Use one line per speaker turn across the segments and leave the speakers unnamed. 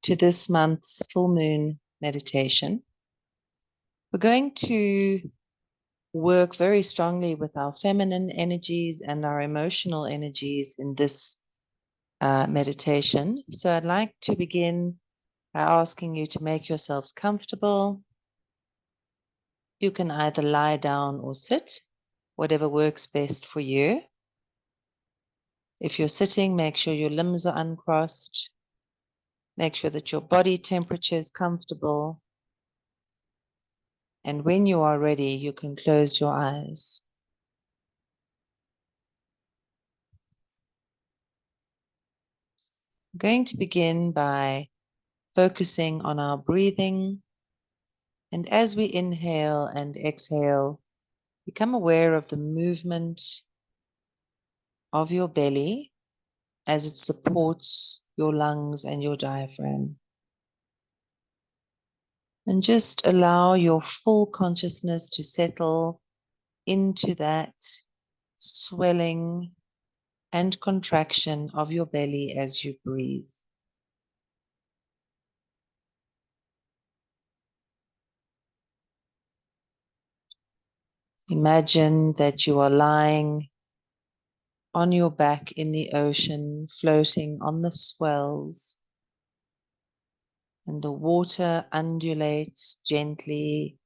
to this month's full moon meditation. We're going to work very strongly with our feminine energies and our emotional energies in this meditation. So I'd like to begin by asking you to make yourselves comfortable. You can either lie down or sit, whatever works best for you. If you're sitting, make sure your limbs are uncrossed. Make sure that your body temperature is comfortable. And when you are ready, you can close your eyes. I'm going to begin by focusing on our breathing. And as we inhale and exhale, become aware of the movement of your belly as it supports your lungs and your diaphragm. And just allow your full consciousness to settle into that swelling and contraction of your belly as you breathe. Imagine that you are lying on your back in the ocean, floating on the swells, and the water undulates gently,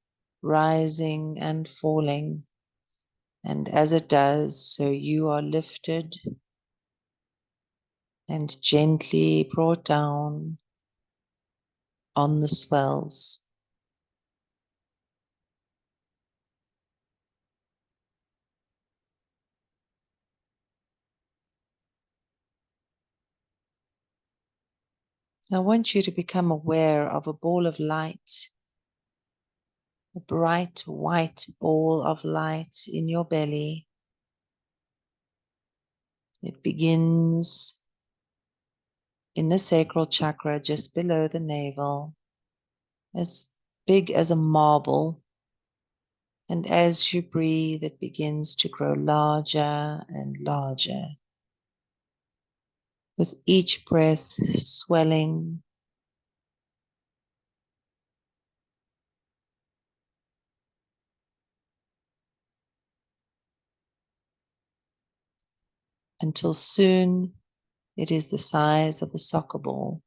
rising and falling. And as it does, so you are lifted and gently brought down on the swells. I want you to become aware of a ball of light, a bright white ball of light in your belly. It begins in the sacral chakra just below the navel, as big as a marble. And as you breathe, it begins to grow larger and larger. With each breath swelling, until soon it is the size of a soccer ball.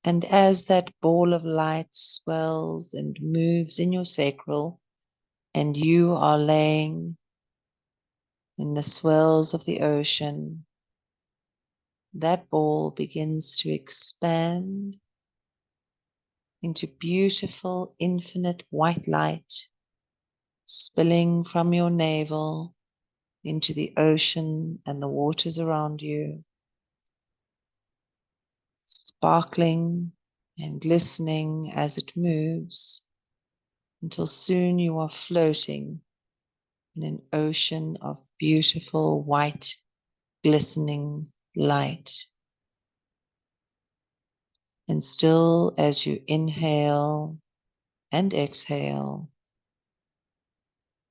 And as that ball of light swells and moves in your sacral, and you are laying in the swells of the ocean, that ball begins to expand into beautiful, infinite white light, spilling from your navel into the ocean and the waters around you, sparkling and glistening as it moves, until soon you are floating in an ocean of beautiful, white, glistening light. And still, as you inhale and exhale,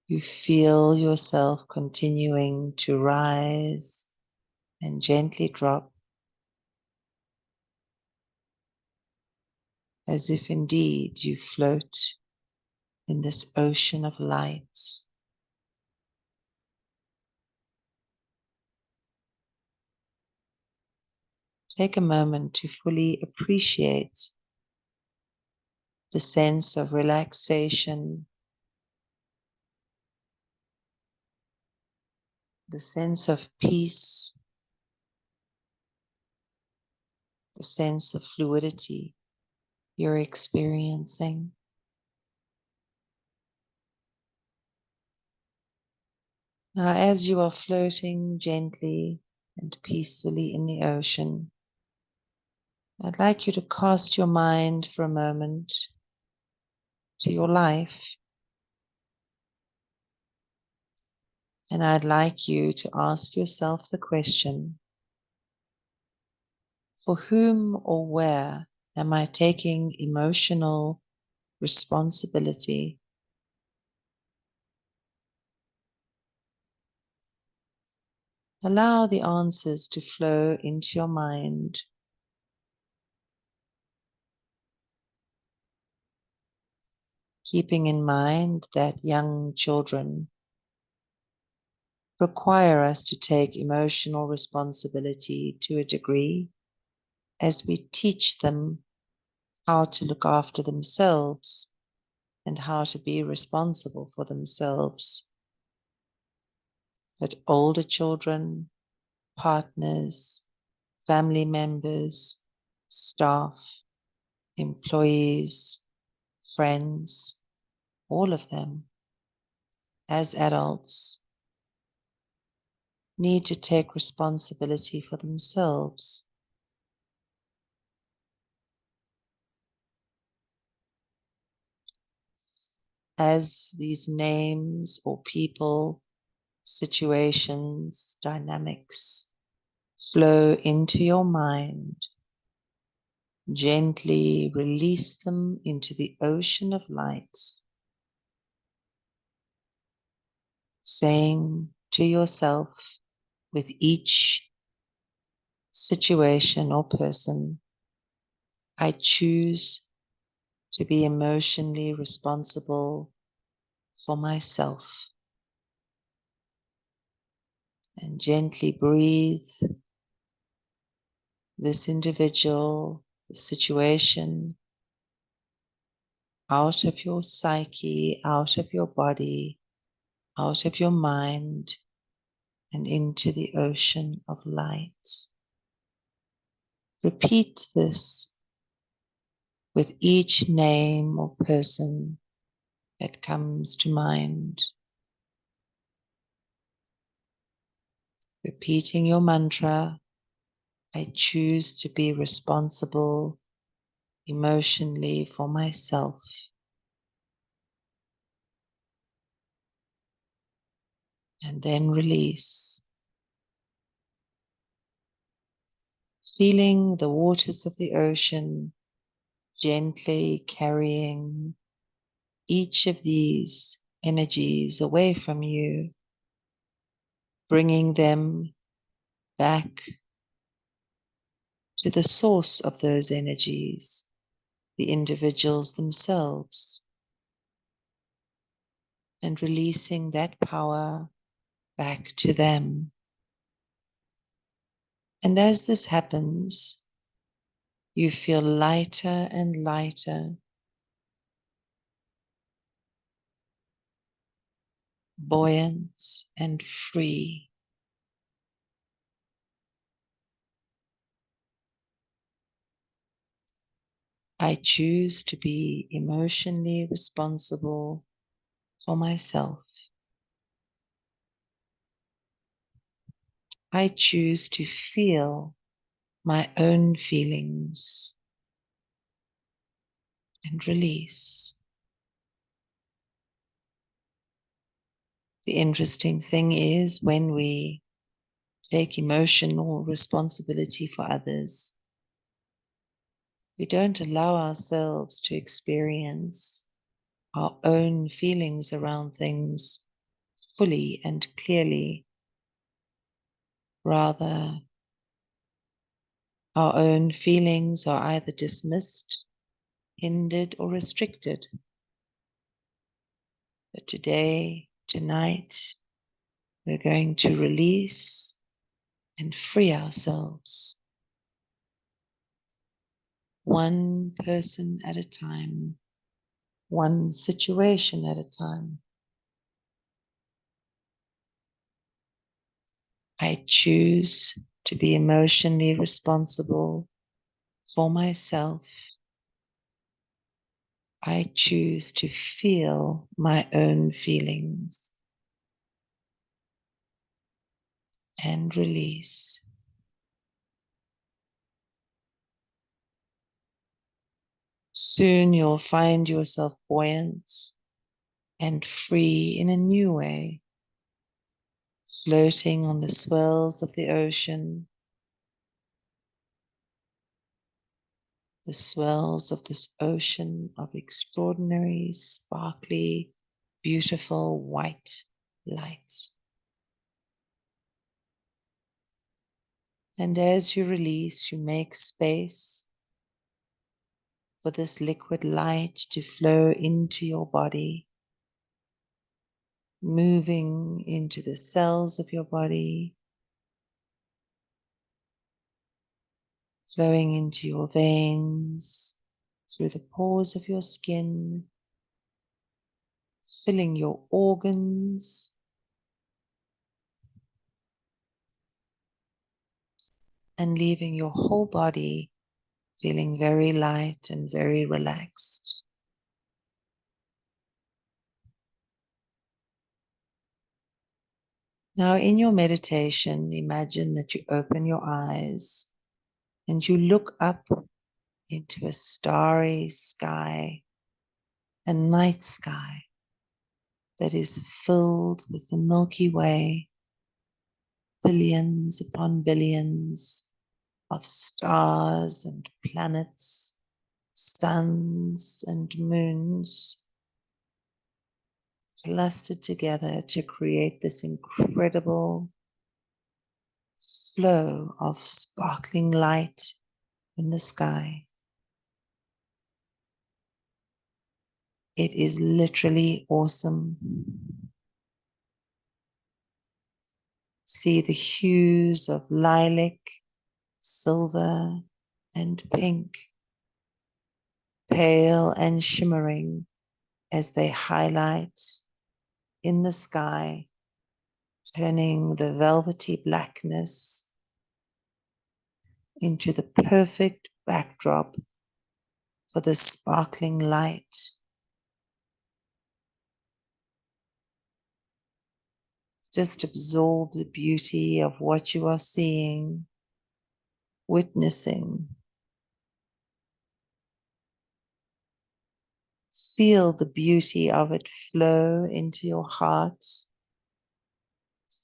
you feel yourself continuing to rise and gently drop, as if indeed you float in this ocean of light. Take a moment to fully appreciate the sense of relaxation, the sense of peace, the sense of fluidity you're experiencing. Now, as you are floating gently and peacefully in the ocean, I'd like you to cast your mind for a moment to your life. And I'd like you to ask yourself the question, for whom or where am I taking emotional responsibility? Allow the answers to flow into your mind. Keeping in mind that young children require us to take emotional responsibility to a degree as we teach them how to look after themselves and how to be responsible for themselves. But older children, partners, family members, staff, employees, friends, all of them, as adults, need to take responsibility for themselves. As these names or people, situations, dynamics flow into your mind, gently release them into the ocean of light, saying to yourself with each situation or person, I choose to be emotionally responsible for myself. And gently breathe this individual, the situation, out of your psyche, out of your body, out of your mind, and into the ocean of light. Repeat this with each name or person that comes to mind. Repeating your mantra, I choose to be responsible emotionally for myself. And then release. Feeling the waters of the ocean gently carrying each of these energies away from you, bringing them back to the source of those energies, the individuals themselves, and releasing that power back to them. And as this happens, you feel lighter and lighter, buoyant and free. I choose to be emotionally responsible for myself. I choose to feel my own feelings and release. The interesting thing is when we take emotional responsibility for others, we don't allow ourselves to experience our own feelings around things fully and clearly. Rather, our own feelings are either dismissed, hindered, or restricted. But today, tonight, we're going to release and free ourselves, one person at a time, one situation at a time. I choose to be emotionally responsible for myself. I choose to feel my own feelings and release. Soon you'll find yourself buoyant and free in a new way, floating on the swells of the ocean, the swells of this ocean of extraordinary, sparkly, beautiful white light. And as you release, you make space for this liquid light to flow into your body, moving into the cells of your body, flowing into your veins, through the pores of your skin, filling your organs, and leaving your whole body feeling very light and very relaxed. Now, in your meditation, imagine that you open your eyes and you look up into a starry sky, a night sky that is filled with the Milky Way, billions upon billions of stars and planets, suns and moons clustered together to create this incredible flow of sparkling light in the sky. It is literally awesome. See the hues of lilac, silver, and pink, pale and shimmering as they highlight in the sky, turning the velvety blackness into the perfect backdrop for the sparkling light. Just absorb the beauty of what you are seeing, witnessing. Feel the beauty of it flow into your heart,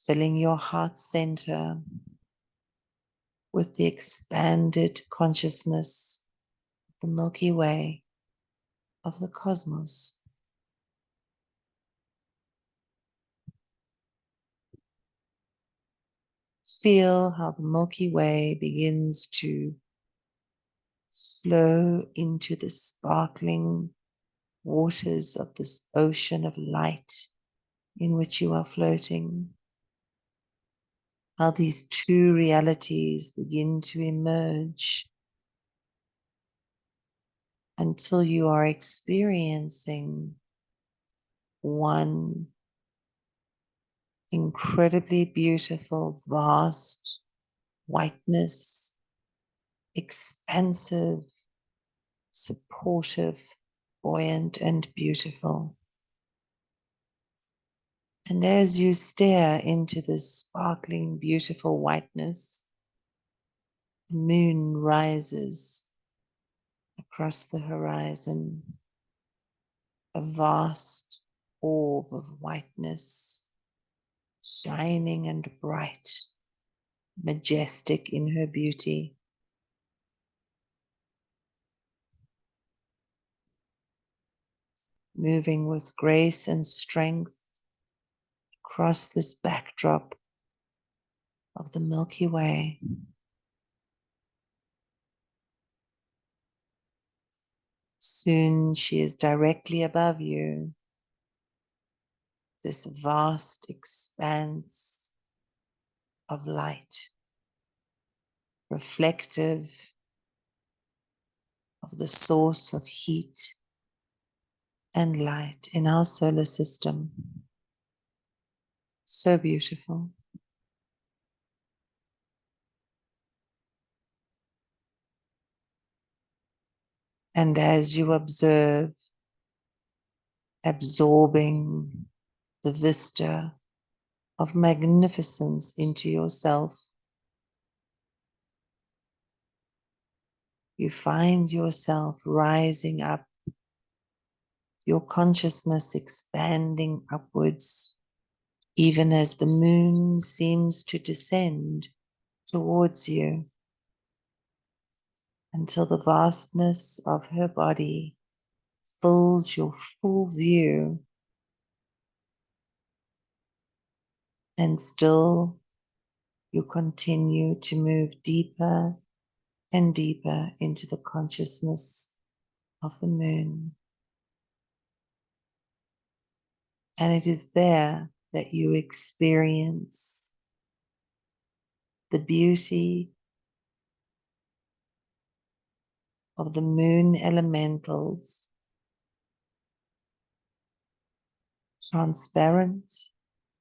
filling your heart center with the expanded consciousness of the Milky Way of the cosmos. Feel how the Milky Way begins to flow into the sparkling waters of this ocean of light in which you are floating. How these two realities begin to emerge until you are experiencing one incredibly beautiful, vast whiteness, expansive, supportive, buoyant, and beautiful. And as you stare into this sparkling, beautiful whiteness, the moon rises across the horizon, a vast orb of whiteness, shining and bright, majestic in her beauty. Moving with grace and strength across this backdrop of the Milky Way. Soon she is directly above you, this vast expanse of light, reflective of the source of heat and light in our solar system. So beautiful. And as you observe, absorbing the vista of magnificence into yourself, you find yourself rising up, your consciousness expanding upwards, even as the moon seems to descend towards you, until the vastness of her body fills your full view, and still you continue to move deeper and deeper into the consciousness of the moon. And it is there that you experience the beauty of the moon elementals, transparent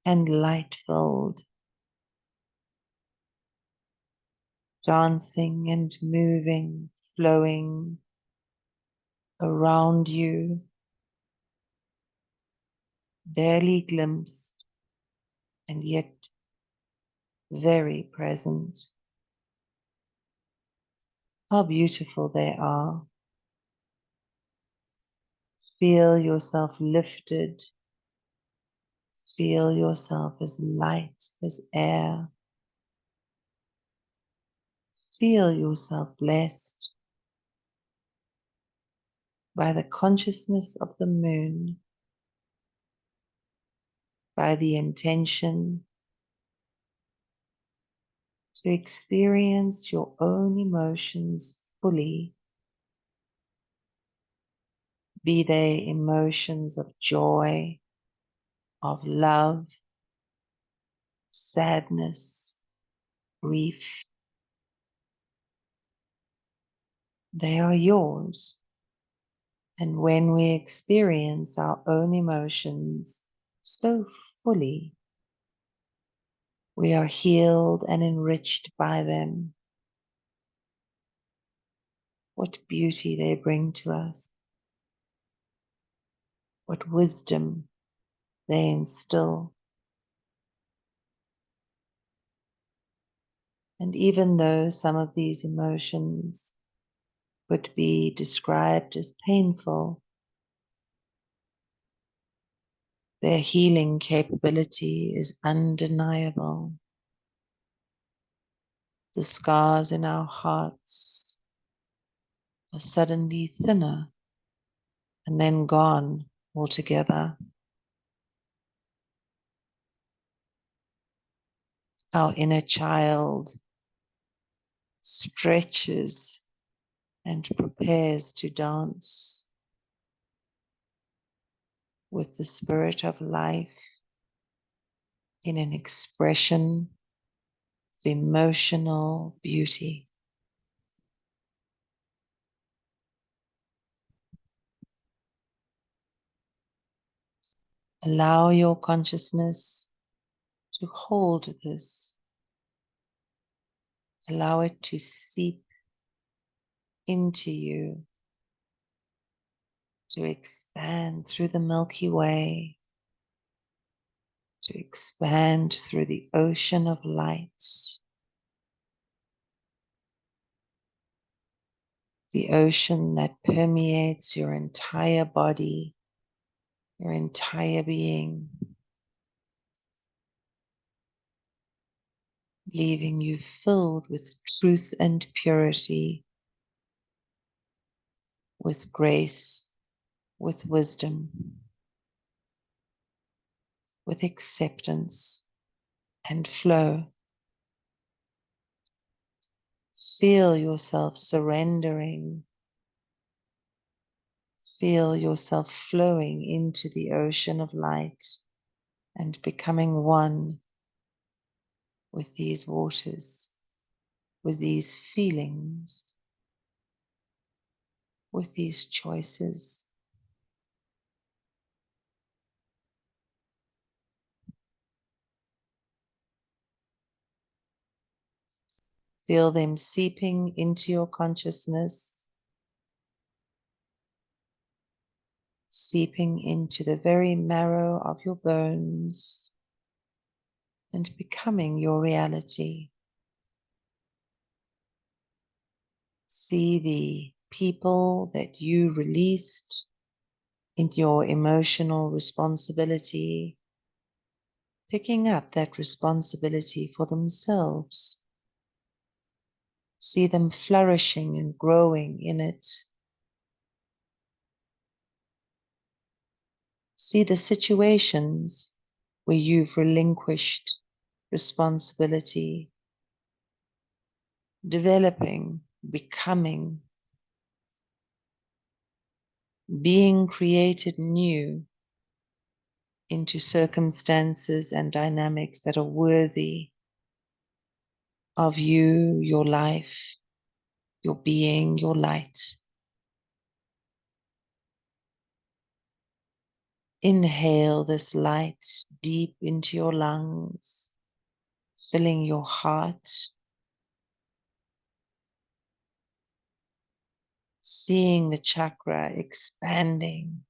and light-filled, dancing and moving, flowing around you, barely glimpsed and yet very present. How beautiful they are. Feel yourself lifted. Feel yourself as light as air. Feel yourself blessed by the consciousness of the moon, by the intention to experience your own emotions fully, be they emotions of joy, of love, sadness, grief. They are yours. And when we experience our own emotions so fully, we are healed and enriched by them. What beauty they bring to us. What wisdom they instill. And even though some of these emotions could be described as painful, their healing capability is undeniable. The scars in our hearts are suddenly thinner and then gone altogether. Our inner child stretches and prepares to dance with the spirit of life in an expression of emotional beauty. Allow your consciousness to hold this. Allow it to seep into you, to expand through the Milky Way, to expand through the ocean of lights, the ocean that permeates your entire body, your entire being, leaving you filled with truth and purity, with grace, with wisdom, with acceptance and flow. Feel yourself surrendering. Feel yourself flowing into the ocean of light and becoming one with these waters, with these feelings, with these choices. Feel them seeping into your consciousness, seeping into the very marrow of your bones and becoming your reality. See the people that you released in your emotional responsibility, picking up that responsibility for themselves. See them flourishing and growing in it. See the situations where you've relinquished responsibility developing, becoming, being created new into circumstances and dynamics that are worthy of you, your life, your being, your light. Inhale this light deep into your lungs, filling your heart, seeing the chakra expanding,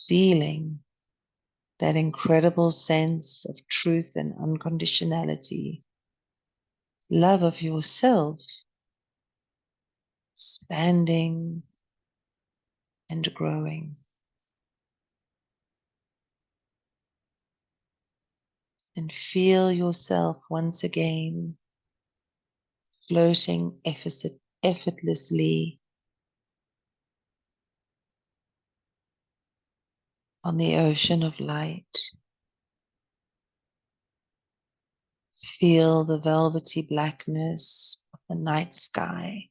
feeling that incredible sense of truth and unconditionality, love of yourself, expanding and growing. And feel yourself once again floating effortlessly on the ocean of light. Feel the velvety blackness of the night sky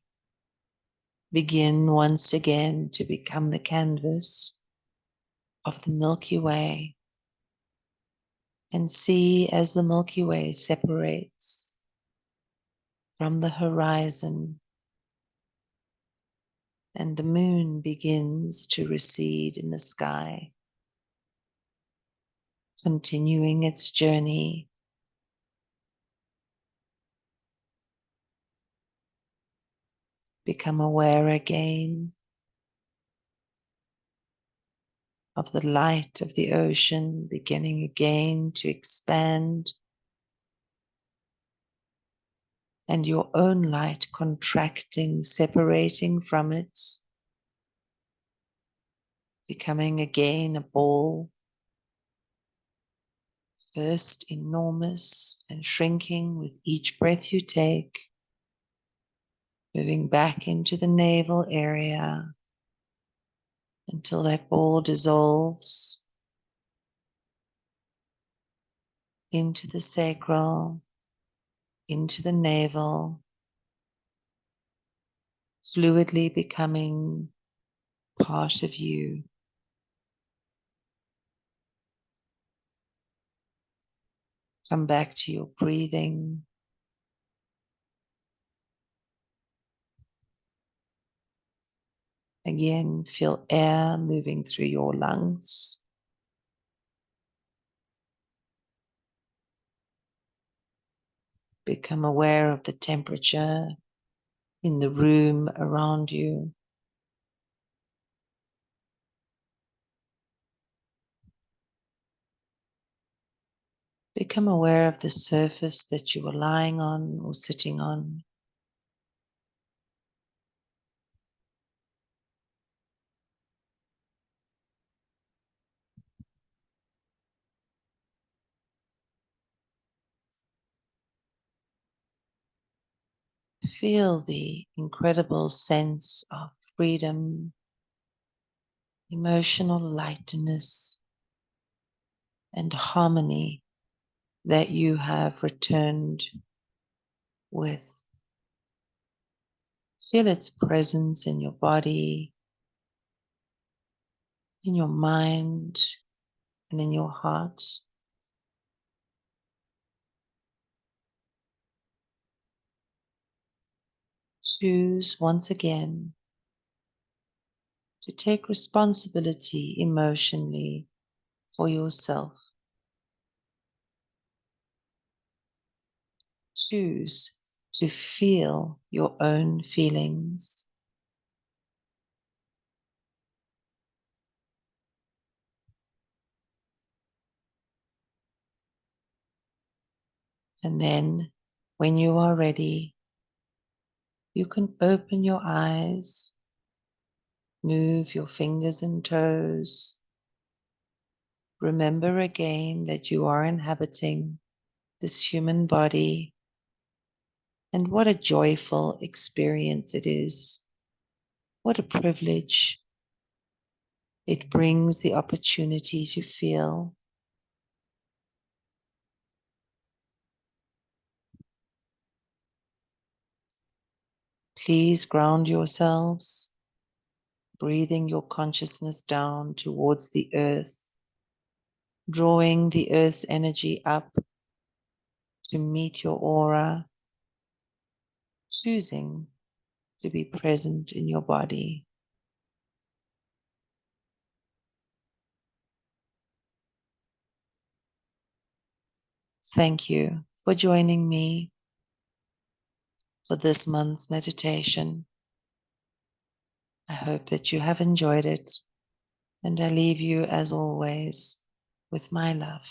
begin once again to become the canvas of the Milky Way, and see as the Milky Way separates from the horizon and the moon begins to recede in the sky, continuing its journey. Become aware again of the light of the ocean beginning again to expand, and your own light contracting, separating from it, becoming again a ball, first enormous and shrinking with each breath you take, moving back into the navel area until that ball dissolves into the sacral, into the navel, fluidly becoming part of you. Come back to your breathing. Again, feel air moving through your lungs. Become aware of the temperature in the room around you. Become aware of the surface that you are lying on or sitting on. Feel the incredible sense of freedom, emotional lightness, and harmony that you have returned with. Feel its presence in your body, in your mind, and in your heart. Choose once again to take responsibility emotionally for yourself. Choose to feel your own feelings. And then, when you are ready, you can open your eyes, move your fingers and toes. Remember again that you are inhabiting this human body, and what a joyful experience it is. What a privilege. It brings the opportunity to feel. Please ground yourselves, breathing your consciousness down towards the earth, drawing the earth's energy up to meet your aura, choosing to be present in your body. Thank you for joining me for this month's meditation. I hope that you have enjoyed it, and I leave you, as always, with my love.